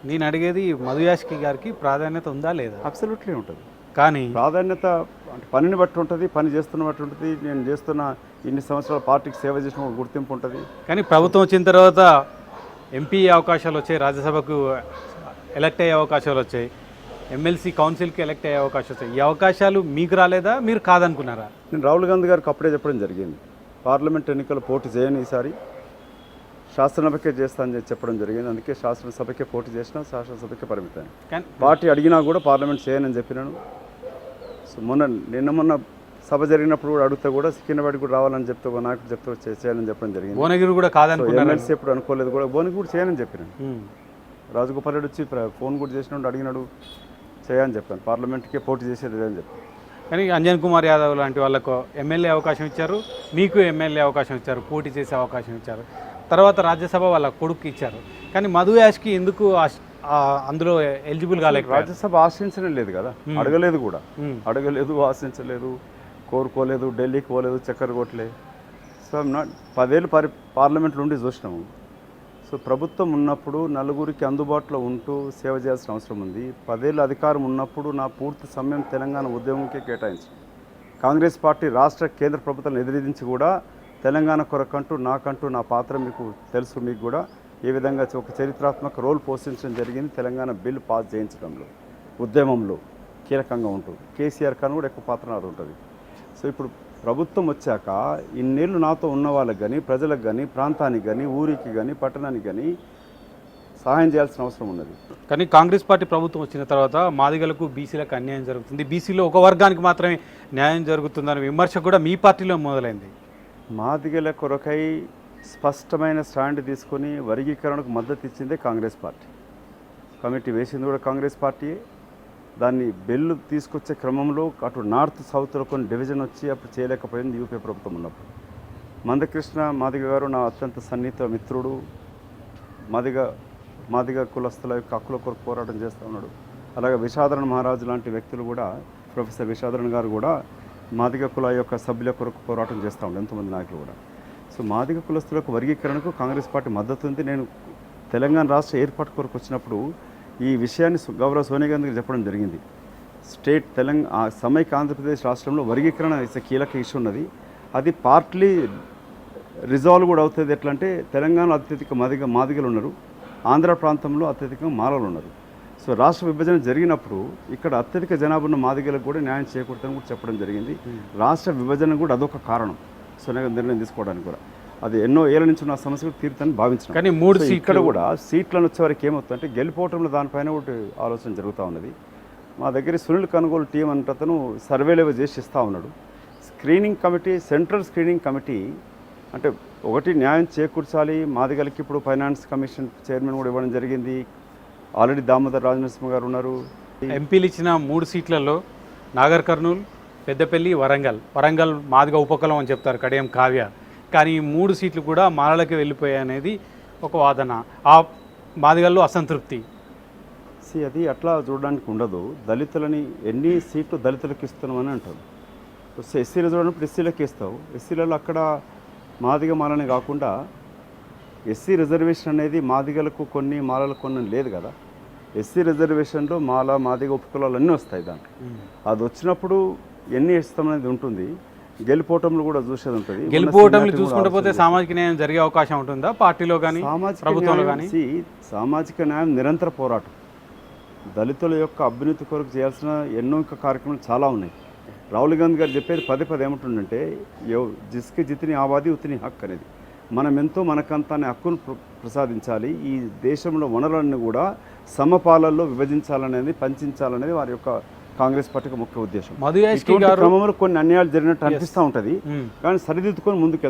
నేను అడిగేది మధు యాష్కి గారికి ప్రాధాన్యత ఉందా లేదా? అబ్సల్యూట్లీ ఉంటుంది. కానీ ప్రాధాన్యత అంటే పనిని బట్టి ఉంటుంది, పని చేస్తున్న బట్టి ఉంటుంది. నేను చేస్తున్న ఇన్ని సంవత్సరాల పార్టీకి సేవ చేసిన ఒక గుర్తింపు ఉంటుంది. కానీ ప్రభుత్వం వచ్చిన తర్వాత ఎంపీ అవకాశాలు వచ్చాయి, రాజ్యసభకు ఎలక్ట్ అయ్యే అవకాశాలు వచ్చాయి, ఎమ్మెల్సీ కౌన్సిల్కి ఎలక్ట్ అయ్యే అవకాశాలు వచ్చాయి. ఈ అవకాశాలు మీకు రాలేదా, మీరు కాదనుకున్నారా? నేను రాహుల్ గాంధీ గారికి అప్పుడే చెప్పడం జరిగింది, పార్లమెంట్ ఎన్నికలు పోటీ చేయను, ఈసారి శాసనసభకే చేస్తానని చెప్పడం జరిగింది. అందుకే శాసనసభకే పోటీ చేసిన, శాసనసభకే పరిమితాను. కానీ పార్టీ అడిగినా కూడా పార్లమెంట్ చేయనని చెప్పినాను. సో నిన్న సభ జరిగినప్పుడు కూడా అడిగితే కూడా సికింద్రాబాద్ కూడా రావాలని చెప్తే ఒక నాయకుడు చెప్తే చేయాలని చెప్పడం జరిగింది. భువనగిరి కూడా కాదనుకున్నారు. ఎమ్మెల్సీ ఎప్పుడు అనుకోలేదు కూడా, భువనగిరి కూడా చేయనని చెప్పినాను. రాజగోపాల్ రెడ్డి వచ్చి ఫోన్ కూడా చేసినాడు, అడిగినాడు, చేయని చెప్పాను. పార్లమెంట్కే పోటీ చేసేది అని చెప్పాను. కానీ అంజన్ కుమార్ యాదవ్ లాంటి వాళ్ళకు ఎమ్మెల్యే అవకాశం ఇచ్చారు, మీకు ఎమ్మెల్యే అవకాశం ఇచ్చారు, పోటీ చేసే అవకాశం ఇచ్చారు. తర్వాత రాజ్యసభ వాళ్ళ కొడుకు ఇచ్చారు. కానీ మధు యాష్కి ఎందుకు అందులో ఎలిజిబుల్ కాలేదు? రాజ్యసభ ఆశించడం లేదు కదా, అడగలేదు కూడా, అడగలేదు, ఆశించలేదు, కోరుకోలేదు, ఢిల్లీకి పోలేదు, చక్కెర కొట్టలేదు. సో 10 ఏళ్ళు పార్లమెంట్లో ఉండి చూసినాము. సో ప్రభుత్వం ఉన్నప్పుడు నలుగురికి అందుబాటులో ఉంటూ సేవ చేయాల్సిన అవసరం ఉంది. 10 ఏళ్ళు అధికారం ఉన్నప్పుడు నా పూర్తి సమయం తెలంగాణ ఉద్యమంకే కేటాయించాను. కాంగ్రెస్ పార్టీ రాష్ట్ర కేంద్ర ప్రభుత్వాలను ఎదిరించి కూడా తెలంగాణ కొరకంటూ నాకంటూ నా పాత్ర మీకు తెలుసు. మీకు కూడా ఏ విధంగా ఒక చరిత్రాత్మక రోల్ పోషించడం జరిగింది తెలంగాణ బిల్లు పాస్ చేయించడంలో, ఉద్యమంలో కీలకంగా ఉంటుంది. కేసీఆర్ కన్నా కూడా ఎక్కువ పాత్ర నాది ఉంటుంది. సో ఇప్పుడు ప్రభుత్వం వచ్చాక ఇన్నేళ్ళు నాతో ఉన్న వాళ్ళకి కానీ, ప్రజలకు కానీ, ప్రాంతానికి కానీ, ఊరికి కానీ, పట్టణానికి కానీ సహాయం చేయాల్సిన అవసరం ఉన్నది. కానీ కాంగ్రెస్ పార్టీ ప్రభుత్వం వచ్చిన తర్వాత మాదిగలకు, బీసీలకు అన్యాయం జరుగుతుంది, బీసీలో ఒక వర్గానికి మాత్రమే న్యాయం జరుగుతుందనే విమర్శ కూడా మీ పార్టీలో మొదలైంది. మాదిగల కొరకై స్పష్టమైన స్టాండ్ తీసుకొని వర్గీకరణకు మద్దతు ఇచ్చిందే కాంగ్రెస్ పార్టీ. కమిటీ వేసింది కూడా కాంగ్రెస్ పార్టీయే. దాన్ని బిల్లు తీసుకొచ్చే క్రమంలో అటు నార్త్ సౌత్లో కొన్ని డివిజన్ వచ్చి అప్పుడు చేయలేకపోయింది యూపీ ప్రభుత్వం ఉన్నప్పుడు. మందకృష్ణ మాదిగ గారు నా అత్యంత సన్నిహిత మిత్రుడు. మాదిగ కులస్తుల యొక్క హక్కుల కొరకు పోరాటం చేస్తూ ఉన్నాడు. అలాగే విషాదరణ మహారాజు లాంటి వ్యక్తులు కూడా, ప్రొఫెసర్ విషాదరణ గారు కూడా మాదిగ కుల యొక్క సభ్యుల కొరకు పోరాటం చేస్తూ ఉండే ఎంతోమంది నాయకులు కూడా. సో మాదిగ కులస్తులకు వర్గీకరణకు కాంగ్రెస్ పార్టీ మద్దతు ఉంది. నేను తెలంగాణ రాష్ట్ర ఏర్పాటు కొరకు వచ్చినప్పుడు ఈ విషయాన్ని గౌరవ సోనియా గాంధీకి చెప్పడం జరిగింది. సమైక్య ఆంధ్రప్రదేశ్ రాష్ట్రంలో వర్గీకరణ కీలక ఇష్యూ ఉన్నది. అది పార్ట్లీ రిజాల్వ్ కూడా అవుతుంది. ఎట్లా అంటే తెలంగాణలో అత్యధిక మాదిగలు ఉన్నారు, ఆంధ్ర ప్రాంతంలో అత్యధికంగా మాలలు ఉన్నారు. సో రాష్ట్ర విభజన జరిగినప్పుడు ఇక్కడ అత్యధిక జనాభా ఉన్న మాదిగలకు కూడా న్యాయం చేకూరుతుందని కూడా చెప్పడం జరిగింది. రాష్ట్ర విభజన కూడా అదొక కారణం సోనియా గాంధీ నిర్ణయం తీసుకోవడానికి కూడా. అది ఎన్నో ఏళ్ళ నుంచి ఉన్న సమస్యలు తీరుతాన్ని భావించాను. కానీ 3 ఇక్కడ కూడా సీట్లను వచ్చేవారికి ఏమవుతుందంటే గెలిపోవటంలో దానిపైన ఒకటి ఆలోచన జరుగుతూ ఉన్నది. మా దగ్గర సునీల్ కనుగోలు టీం అంటే అతను సర్వేలు చేసి ఇస్తూ ఉన్నాడు. Screening committee, central screening committee అంటే ఒకటి న్యాయం చేకూర్చాలి మాదిగలకి. ఇప్పుడు ఫైనాన్స్ కమిషన్ చైర్మన్ కూడా ఇవ్వడం జరిగింది. ఆల్రెడీ దామోదర్ రాజనరసింహ గారు ఉన్నారు. ఎంపీలు ఇచ్చిన 3 సీట్లలో నాగర్ కర్నూలు, పెద్దపల్లి, వరంగల్ మాదిగ ఉపకులం అని చెప్తారు కడియం కావ్య. కానీ ఈ 3 సీట్లు కూడా మాలలకి వెళ్ళిపోయాయి అనేది ఒక వాదన. ఆ మాదిగల్లో అసంతృప్తి. అది అట్లా చూడడానికి ఉండదు. దళితులని ఎన్ని సీట్లు దళితులకు ఇస్తున్నామని అంటారు. ఎస్సీలు చూడనప్పుడు ఎస్సీలకు ఇస్తావు. ఎస్సీలలో అక్కడ మాదిగ మాలని కాకుండా ఎస్సీ రిజర్వేషన్ అనేది మాదిగలకు కొన్ని, మాలలకు కొన్ని లేదు కదా. ఎస్సీ రిజర్వేషన్లో మాదిగ ఉపకులాలు అన్నీ వస్తాయి. దాంట్లో అది వచ్చినప్పుడు ఎన్ని ఇస్తామనేది ఉంటుంది. గెలిపోవటంలో కూడా చూసేది ఉంటుంది. గెలిపోవటంలో చూసుకుంటూ పోతే సామాజిక న్యాయం జరిగే అవకాశం ఉంటుందా పార్టీలో కానీ, ప్రభుత్వంలో కానీ? సామాజిక న్యాయం నిరంతర పోరాటం. దళితుల యొక్క అభ్యున్నతి కొరకు చేయాల్సిన ఎన్నో కార్యక్రమాలు చాలా ఉన్నాయి. రాహుల్ గాంధీ గారు చెప్పేది పదే ఏముంటుందంటే జిస్కి జితిని ఆబాది ఉతిని హక్ అనేది. మనం ఎంతో మనకంతా అనే హక్కును ప్రసాదించాలి. ఈ దేశంలో వనరులను కూడా సమపాలల్లో విభజించాలనేది, పంచాలనేది వారి యొక్క కాంగ్రెస్ పార్టీకి ముఖ్య ఉద్దేశం. మధు యాష్కి గారు క్రమంలో కొన్ని అన్యాయాలు జరిగినట్టు అనిపిస్తూ ఉంటుంది, కానీ సరిదిద్దుకొని ముందుకు